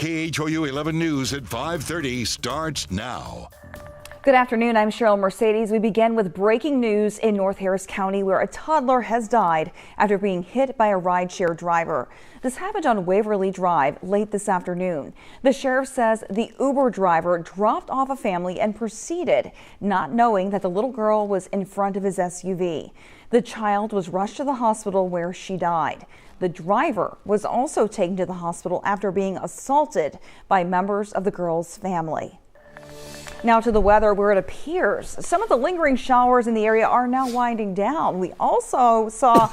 KHOU 11 News at 5:30 starts now. Good afternoon. I'm Cheryl Mercedes. We begin with breaking news in North Harris County, where a toddler has died after being hit by a rideshare driver. This happened on Waverly Drive late this afternoon. The sheriff says the Uber driver dropped off a family and proceeded, not knowing that the little girl was in front of his SUV. The child was rushed to the hospital where she died. The driver was also taken to the hospital after being assaulted by members of the girl's family. Now to the weather, where it appears some of the lingering showers in the area are now winding down. We also saw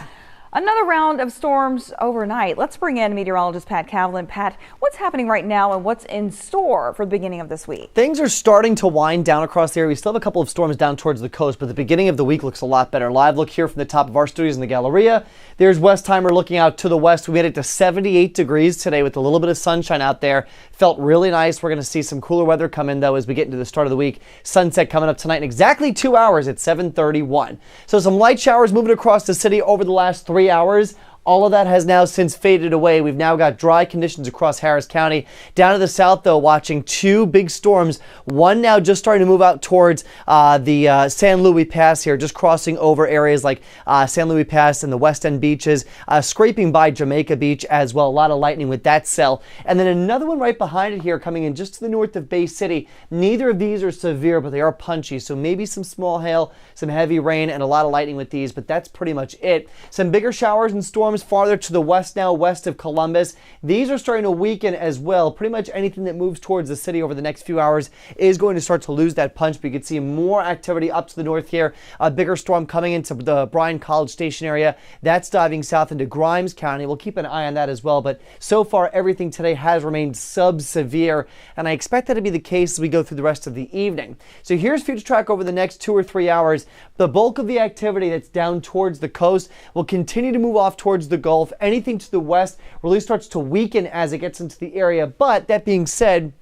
another round of storms overnight. Let's bring in meteorologist Pat Cavlin. Pat, what's happening right now and what's in store for the beginning of this week? Things are starting to wind down across the area. We still have a couple of storms down towards the coast, but the beginning of the week looks a lot better. Live look here from the top of our studios in the Galleria. There's Westheimer looking out to the west. We made it to 78 degrees today with a little bit of sunshine out there. Felt really nice. We're going to see some cooler weather come in, though, as we get into the start of the week. Sunset coming up tonight in exactly 2 hours at 7:31. So some light showers moving across the city over the last 3 hours. All of that has now since faded away. We've now got dry conditions across Harris County. Down to the south, though, watching two big storms. One now just starting to move out towards the San Luis Pass here, just crossing over areas like San Luis Pass and the West End beaches, scraping by Jamaica Beach as well. A lot of lightning with that cell. And then another one right behind it here coming in just to the north of Bay City. Neither of these are severe, but they are punchy. So maybe some small hail, some heavy rain, and a lot of lightning with these, but that's pretty much it. Some bigger showers and storms farther to the west now, west of Columbus. These are starting to weaken as well. Pretty much anything that moves towards the city over the next few hours is going to start to lose that punch. But you can see more activity up to the north here. A bigger storm coming into the Bryan College Station area. That's diving south into Grimes County. We'll keep an eye on that as well. But so far, everything today has remained sub-severe, and I expect that to be the case as we go through the rest of the evening. So here's future track over the next 2 or 3 hours. The bulk of the activity that's down towards the coast will continue to move off towards the Gulf. Anything to the west really starts to weaken as it gets into the area. But that being said,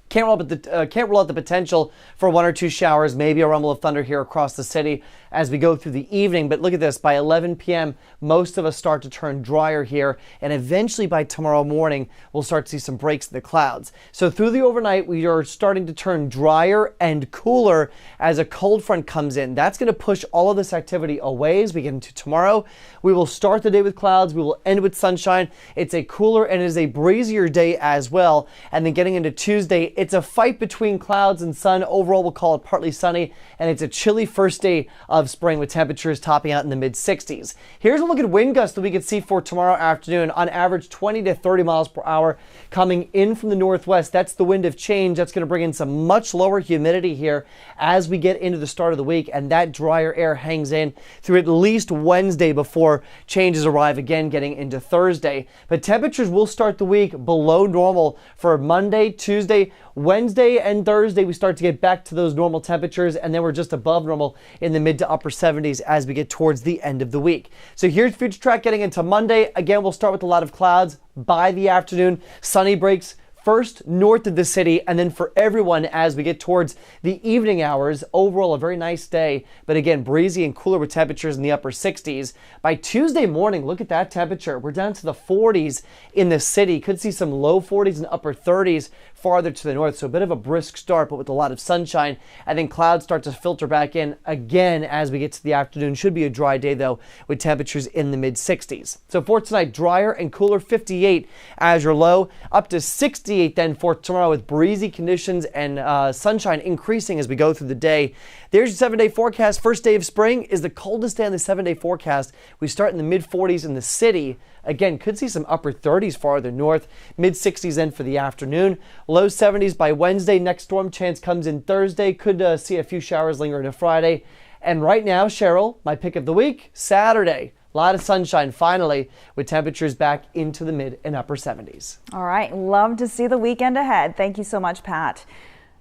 can't rule out the potential for 1 or 2 showers, maybe a rumble of thunder here across the city as we go through the evening. But look at this, by 11 p.m., most of us start to turn drier here, and eventually by tomorrow morning, we'll start to see some breaks in the clouds. So through the overnight, we are starting to turn drier and cooler as a cold front comes in. That's going to push all of this activity away as we get into tomorrow. We will start the day with clouds. We will end with sunshine. It's a cooler and it is a breezier day as well. And then getting into Tuesday, it's a fight between clouds and sun. Overall, we'll call it partly sunny, and it's a chilly first day of spring with temperatures topping out in the mid-60s. Here's a look at wind gusts that we can see for tomorrow afternoon. On average, 20 to 30 miles per hour coming in from the northwest. That's the wind of change. That's going to bring in some much lower humidity here as we get into the start of the week, and that drier air hangs in through at least Wednesday before changes arrive again getting into Thursday. But temperatures will start the week below normal for Monday, Tuesday, Wednesday, and Thursday. We start to get back to those normal temperatures, and then we're just above normal in the mid to upper 70s as we get towards the end of the week. So here's future track getting into Monday. Again, we'll start with a lot of clouds. By the afternoon, sunny breaks first north of the city, and then for everyone as we get towards the evening hours. Overall, a very nice day, but again, breezy and cooler with temperatures in the upper 60s. By Tuesday morning, look at that temperature. We're down to the 40s in the city. Could see some low 40s and upper 30s farther to the north, so a bit of a brisk start, but with a lot of sunshine. And then clouds start to filter back in again as we get to the afternoon. Should be a dry day, though, with temperatures in the mid-60s. So for tonight, drier and cooler, 58 as your low, up to 68 then for tomorrow with breezy conditions and sunshine increasing as we go through the day. There's your 7-day forecast. First day of spring is the coldest day on the 7-day forecast. We start in the mid-40s in the city. Again, could see some upper 30s farther north, mid-60s then for the afternoon. Low 70s by Wednesday. Next storm chance comes in Thursday. Could see a few showers linger into Friday. And right now, Cheryl, my pick of the week, Saturday. A lot of sunshine finally with temperatures back into the mid and upper 70s. All right. Love to see the weekend ahead. Thank you so much, Pat.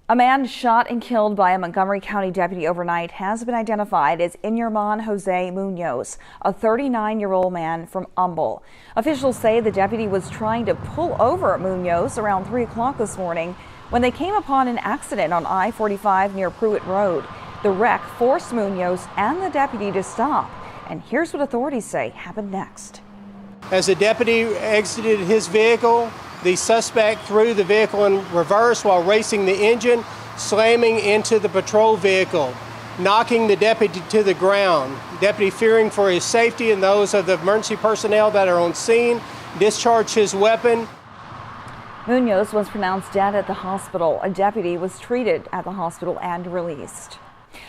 A man shot and killed by a Montgomery County deputy overnight has been identified as Iñirman Jose Munoz, a 39-year-old man from Humble. Officials say the deputy was trying to pull over Munoz around 3 o'clock this morning when they came upon an accident on I-45 near Pruitt Road. The wreck forced Munoz and the deputy to stop. And here's what authorities say happened next. As the deputy exited his vehicle, The suspect threw the vehicle in reverse while racing the engine, slamming into the patrol vehicle, knocking the deputy to the ground. Deputy, fearing for his safety and those of the emergency personnel that are on scene, discharged his weapon. Munoz was pronounced dead at the hospital. A deputy was treated at the hospital and released.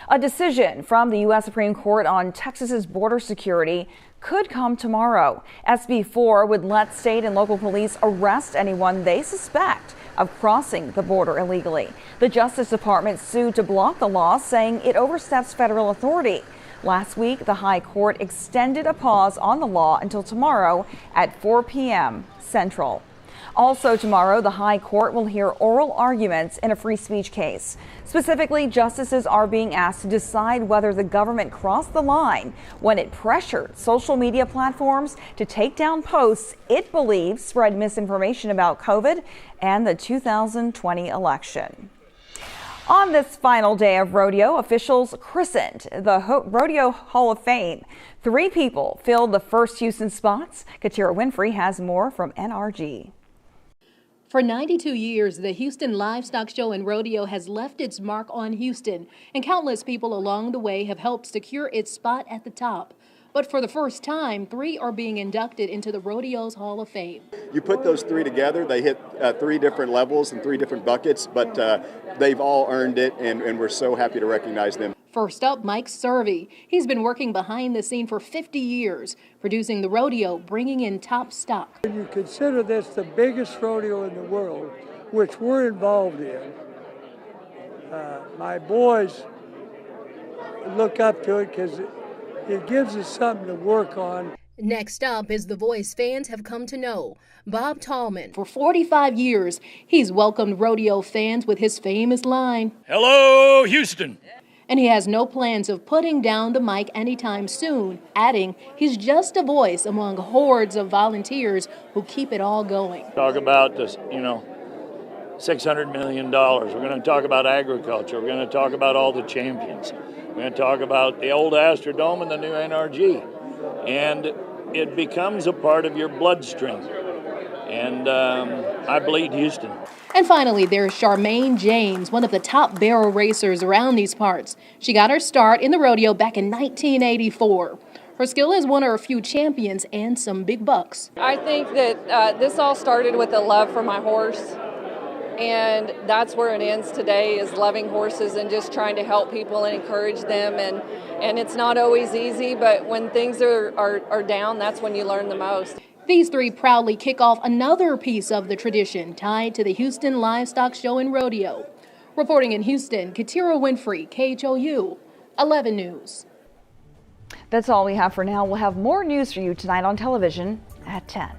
A decision from the U.S. Supreme Court on Texas's border security could come tomorrow. SB 4 would let state and local police arrest anyone they suspect of crossing the border illegally. The Justice Department sued to block the law, saying it oversteps federal authority. Last week, the High Court extended a pause on the law until tomorrow at 4 p.m. Central. Also tomorrow, the High Court will hear oral arguments in a free speech case. Specifically, justices are being asked to decide whether the government crossed the line when it pressured social media platforms to take down posts it believes spread misinformation about COVID and the 2020 election. On this final day of rodeo, officials christened the Rodeo Hall of Fame. 3 people filled the first Houston spots. Katira Winfrey has more from NRG. For 92 years, the Houston Livestock Show and Rodeo has left its mark on Houston, and countless people along the way have helped secure its spot at the top. But for the first time, 3 are being inducted into the Rodeo's Hall of Fame. You put those 3 together, they hit 3 different levels and 3 different buckets, but they've all earned it, and we're so happy to recognize them. First up, Mike Servey. He's been working behind the scene for 50 years, producing the rodeo, bringing in top stock. When you consider this the biggest rodeo in the world, which we're involved in, my boys look up to it because it gives us something to work on. Next up is the voice fans have come to know, Bob Tallman. For 45 years, he's welcomed rodeo fans with his famous line, "Hello, Houston." And he has no plans of putting down the mic anytime soon, adding he's just a voice among hordes of volunteers who keep it all going. Talk about this, $600 million. We're going to talk about agriculture. We're going to talk about all the champions. We're going to talk about the old Astrodome and the new NRG. And it becomes a part of your bloodstream. And I bleed Houston. And finally, there's Charmaine James, one of the top barrel racers around these parts. She got her start in the rodeo back in 1984. Her skill has won her a few champions and some big bucks. I think that this all started with a love for my horse. And that's where it ends today, is loving horses and just trying to help people and encourage them. And it's not always easy, but when things are down, that's when you learn the most. These 3 proudly kick off another piece of the tradition tied to the Houston Livestock Show and Rodeo. Reporting in Houston, Katira Winfrey, KHOU 11 News. That's all we have for now. We'll have more news for you tonight on television at 10.